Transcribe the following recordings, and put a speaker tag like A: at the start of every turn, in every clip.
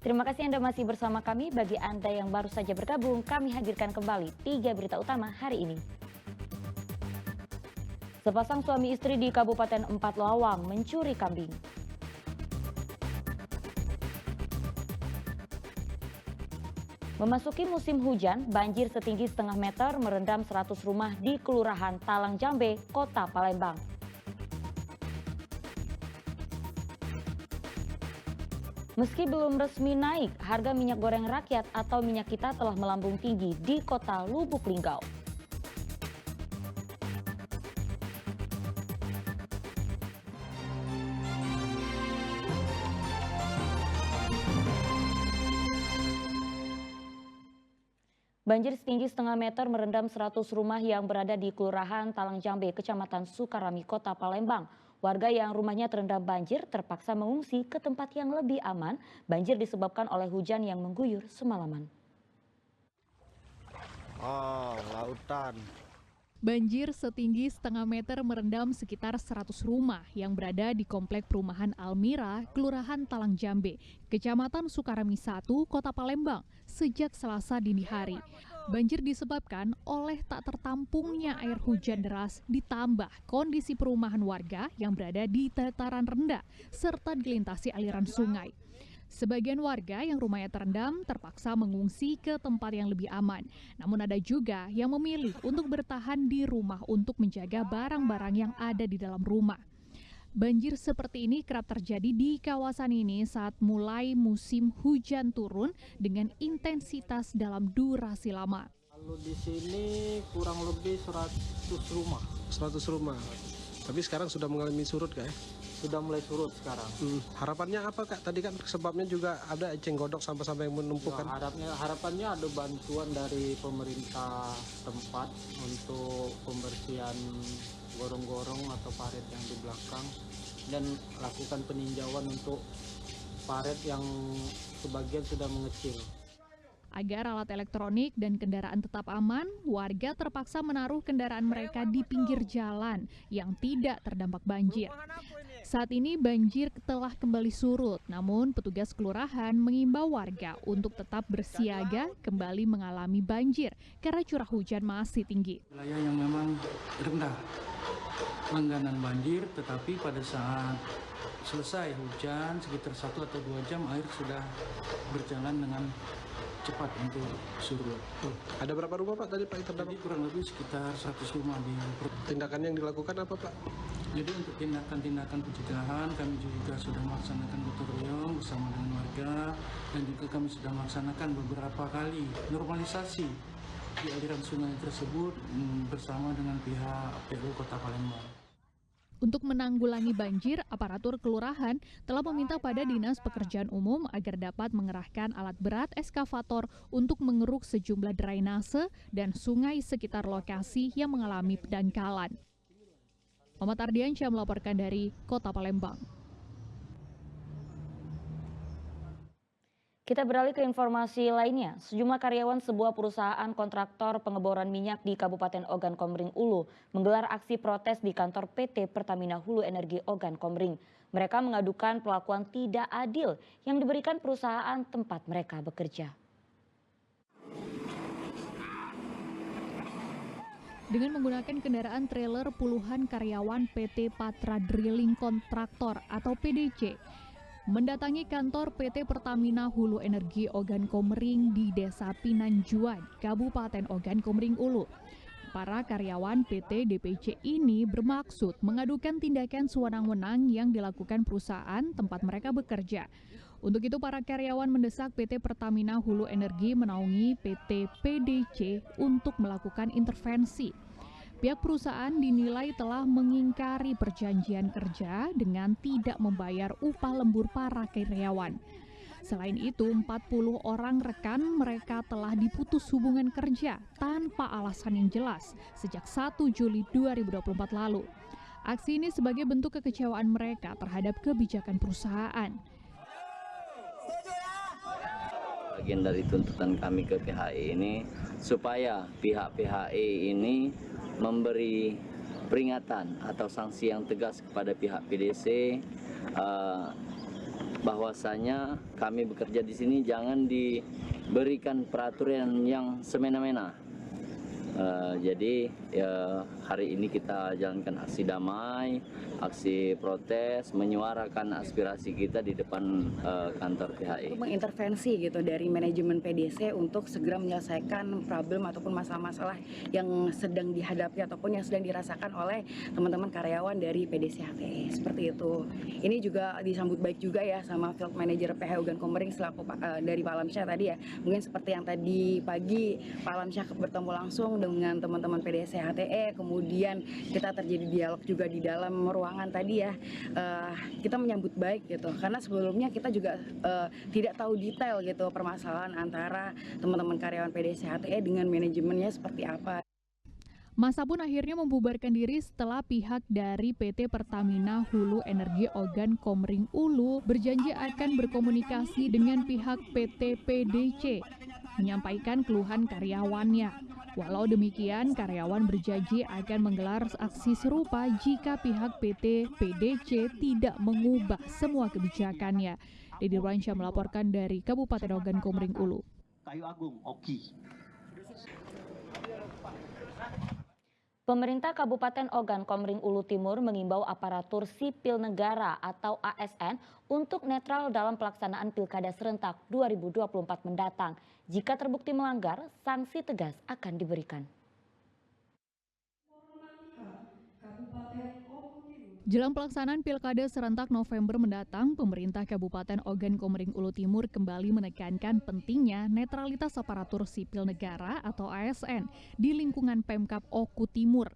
A: Terima kasih Anda masih bersama kami. Bagi Anda yang baru saja bergabung, kami hadirkan kembali 3 berita utama hari ini. Sepasang suami istri di Kabupaten Empat Lawang mencuri kambing. Memasuki musim hujan, banjir setinggi setengah meter merendam 100 rumah di Kelurahan Talang Jambe, Kota Palembang. Meski belum resmi naik, harga minyak goreng rakyat atau minyak kita telah melambung tinggi di Kota Lubuk Linggau. Banjir setinggi setengah meter merendam 100 rumah yang berada di Kelurahan Talang Jambe, Kecamatan Sukarami, Kota Palembang. Warga yang rumahnya terendam banjir terpaksa mengungsi ke tempat yang lebih aman. Banjir disebabkan oleh hujan yang mengguyur semalaman.
B: Oh, lautan.
C: Banjir setinggi setengah meter merendam sekitar 100 rumah yang berada di Komplek Perumahan Almira, Kelurahan Talang Jambe, Kecamatan Sukarami 1, Kota Palembang, sejak Selasa dini hari. Banjir disebabkan oleh tak tertampungnya air hujan deras ditambah kondisi perumahan warga yang berada di dataran rendah serta dilintasi aliran sungai. Sebagian warga yang rumahnya terendam terpaksa mengungsi ke tempat yang lebih aman. Namun ada juga yang memilih untuk bertahan di rumah untuk menjaga barang-barang yang ada di dalam rumah. Banjir seperti ini kerap terjadi di kawasan ini saat mulai musim hujan turun dengan intensitas dalam durasi lama.
B: Kalau di sini kurang lebih 100 rumah.
D: 100 rumah. Tapi sekarang sudah mengalami surut, Kak?
B: Sudah mulai surut sekarang.
D: Harapannya apa, Kak? Tadi kan sebabnya juga ada eceng godok sampah-sampah yang menumpuk kan?
B: Harapannya ada bantuan dari pemerintah tempat untuk pembersihan gorong-gorong atau parit yang di belakang dan lakukan peninjauan untuk parit yang sebagian sudah mengecil.
C: Agar alat elektronik dan kendaraan tetap aman, warga terpaksa menaruh kendaraan mereka di pinggir jalan yang tidak terdampak banjir. Saat ini banjir telah kembali surut, namun petugas kelurahan mengimbau warga untuk tetap bersiaga kembali mengalami banjir karena curah hujan masih tinggi.
E: Wilayah yang memang rendah langganan banjir, tetapi pada saat selesai hujan sekitar 1 atau 2 jam air sudah berjalan dengan cepat untuk surut.
D: Ada berapa rumah, Pak, tadi Pak yang terdampak?
E: Jadi kurang lebih sekitar 100 rumah di.
D: Tindakan yang dilakukan apa, Pak?
E: Jadi untuk tindakan-tindakan pencegahan kami juga sudah melaksanakan gotong royong bersama dengan warga dan juga kami sudah melaksanakan beberapa kali normalisasi di aliran sungai tersebut bersama dengan pihak PU Kota Palembang.
C: Untuk menanggulangi banjir, aparatur kelurahan telah meminta pada Dinas Pekerjaan Umum agar dapat mengerahkan alat berat eskavator untuk mengeruk sejumlah drainase dan sungai sekitar lokasi yang mengalami pendangkalan. Muhammad Ardiansyah melaporkan dari Kota Palembang.
A: Kita beralih ke informasi lainnya. Sejumlah karyawan sebuah perusahaan kontraktor pengeboran minyak di Kabupaten Ogan Komering Ulu menggelar aksi protes di kantor PT Pertamina Hulu Energi Ogan Komering. Mereka mengadukan perlakuan tidak adil yang diberikan perusahaan tempat mereka bekerja.
C: Dengan menggunakan kendaraan trailer, puluhan karyawan PT Patra Drilling Kontraktor atau PDC mendatangi kantor PT Pertamina Hulu Energi Ogan Komering di Desa Pinanjuan, Kabupaten Ogan Komering Ulu. Para karyawan PT DPC ini bermaksud mengadukan tindakan sewenang-wenang yang dilakukan perusahaan tempat mereka bekerja. Untuk itu para karyawan mendesak PT Pertamina Hulu Energi menaungi PT PDC untuk melakukan intervensi. Pihak perusahaan dinilai telah mengingkari perjanjian kerja dengan tidak membayar upah lembur para karyawan. Selain itu, 40 orang rekan mereka telah diputus hubungan kerja tanpa alasan yang jelas sejak 1 Juli 2024 lalu. Aksi ini sebagai bentuk kekecewaan mereka terhadap kebijakan perusahaan.
F: Bagian dari tuntutan kami ke PHI ini supaya pihak PHI ini memberi peringatan atau sanksi yang tegas kepada pihak PDC bahwasanya kami bekerja di sini jangan diberikan peraturan yang semena-mena. Jadi hari ini kita jalankan aksi damai, aksi protes, menyuarakan aspirasi kita di depan kantor PHI.
G: Mengintervensi gitu dari manajemen PDC untuk segera menyelesaikan problem ataupun masalah-masalah yang sedang dihadapi ataupun yang sedang dirasakan oleh teman-teman karyawan dari PDC HTE, seperti itu. Ini juga disambut baik juga ya sama Field Manager PHI Ogan Komering selaku dari Pak Alamsyah tadi ya. Mungkin seperti yang tadi pagi Pak Alamsyah bertemu langsung dengan teman-teman PDC HTE, kemudian kita terjadi dialog juga di dalam ruangan tadi ya. Kita menyambut baik gitu, karena sebelumnya kita juga tidak tahu detail gitu permasalahan antara teman-teman karyawan PDC HTE dengan manajemennya seperti apa.
C: Masa pun akhirnya membubarkan diri setelah pihak dari PT Pertamina Hulu Energi Ogan Komering Ulu berjanji akan berkomunikasi dengan pihak PT PDC, menyampaikan keluhan karyawannya. Walau demikian, karyawan berjanji akan menggelar aksi serupa jika pihak PT PDC tidak mengubah semua kebijakannya. Dedi Ruansyah melaporkan dari Kabupaten Ogan Komering Ulu.
H: Kayu Agung, Oki.
A: Pemerintah Kabupaten Ogan Komering Ulu Timur mengimbau aparatur sipil negara atau ASN untuk netral dalam pelaksanaan Pilkada serentak 2024 mendatang. Jika terbukti melanggar, sanksi tegas akan diberikan.
C: Jelang pelaksanaan Pilkada serentak November mendatang, pemerintah Kabupaten Ogan Komering Ulu Timur kembali menekankan pentingnya netralitas aparatur sipil negara atau ASN di lingkungan Pemkab Oku Timur.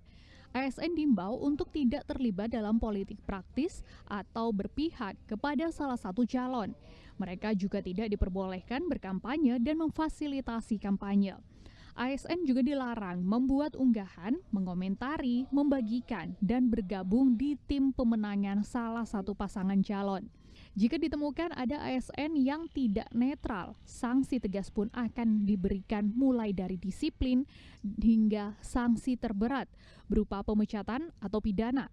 C: ASN diimbau untuk tidak terlibat dalam politik praktis atau berpihak kepada salah satu calon. Mereka juga tidak diperbolehkan berkampanye dan memfasilitasi kampanye. ASN juga dilarang membuat unggahan, mengomentari, membagikan, dan bergabung di tim pemenangan salah satu pasangan calon. Jika ditemukan ada ASN yang tidak netral, sanksi tegas pun akan diberikan mulai dari disiplin hingga sanksi terberat berupa pemecatan atau pidana.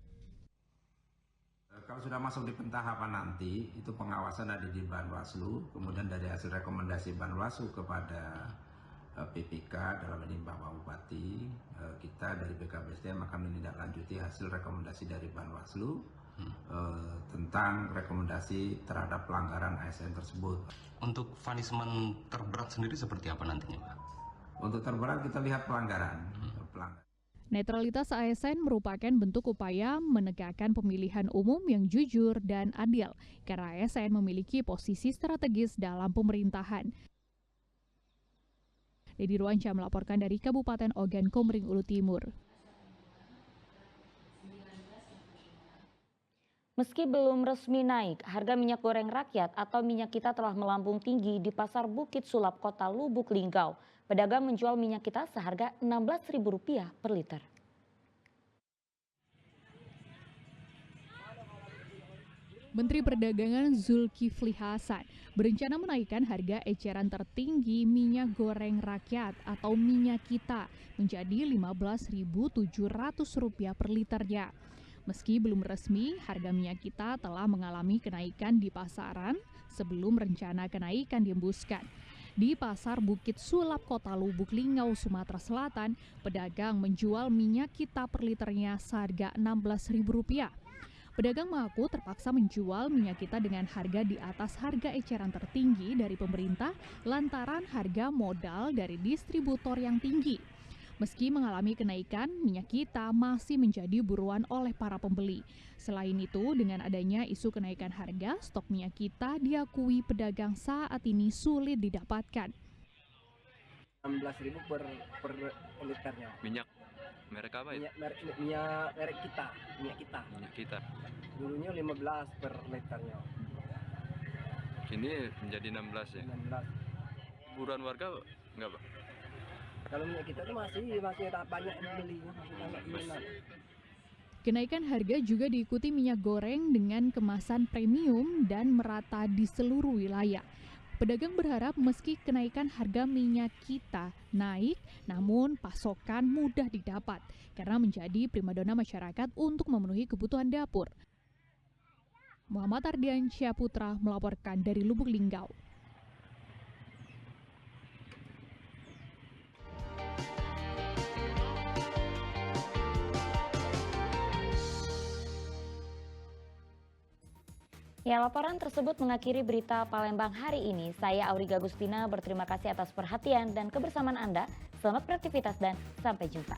I: Kalau sudah masuk di pentahapan nanti, itu pengawasan ada di Banwaslu, kemudian dari hasil rekomendasi Banwaslu kepada PPK dalam ini Bapak Bupati, kita dari BKPSDM akan menindaklanjuti hasil rekomendasi dari Banwaslu tentang rekomendasi terhadap pelanggaran ASN tersebut.
J: Untuk punishment terberat sendiri seperti apa nantinya, Pak?
I: Untuk terberat kita lihat pelanggaran.
C: Netralitas ASN merupakan bentuk upaya menegakkan pemilihan umum yang jujur dan adil, karena ASN memiliki posisi strategis dalam pemerintahan. Dedi Ruansyah melaporkan dari Kabupaten Ogan Komering Ulu Timur.
A: Meski belum resmi naik, harga minyak goreng rakyat atau minyak kita telah melambung tinggi di Pasar Bukit Sulap Kota Lubuk Linggau. Pedagang menjual minyak kita seharga Rp16.000 per liter.
C: Menteri Perdagangan Zulkifli Hasan berencana menaikkan harga eceran tertinggi minyak goreng rakyat atau minyak kita menjadi Rp15.700 per liternya. Meski belum resmi, harga minyak kita telah mengalami kenaikan di pasaran sebelum rencana kenaikan dihembuskan. Di Pasar Bukit Sulap Kota Lubuk Linggau, Sumatera Selatan, pedagang menjual minyak kita per liternya seharga Rp16.000. Pedagang mengaku terpaksa menjual minyak kita dengan harga di atas harga eceran tertinggi dari pemerintah lantaran harga modal dari distributor yang tinggi. Meski mengalami kenaikan, minyak kita masih menjadi buruan oleh para pembeli. Selain itu, dengan adanya isu kenaikan harga, stok minyak kita diakui pedagang saat ini sulit didapatkan.
K: 16.000 per liternya.
L: Minyak merek apa ya?
K: Minyak merek kita, minyak kita. Dulunya 15 per liternya.
L: Kini menjadi 16 ya?
K: 16.
L: Buruan warga enggak, Pak?
K: Kalau minyak kita tuh masih banyak belinya, masih banyak minat.
C: Kenaikan harga juga diikuti minyak goreng dengan kemasan premium dan merata di seluruh wilayah. Pedagang berharap meski kenaikan harga minyak kita naik, namun pasokan mudah didapat karena menjadi primadona masyarakat untuk memenuhi kebutuhan dapur. Muhammad Ardiansyah Putra melaporkan dari Lubuk Linggau.
A: Ya, laporan tersebut mengakhiri berita Palembang hari ini. Saya Auriga Gustina berterima kasih atas perhatian dan kebersamaan Anda. Selamat beraktivitas dan sampai jumpa.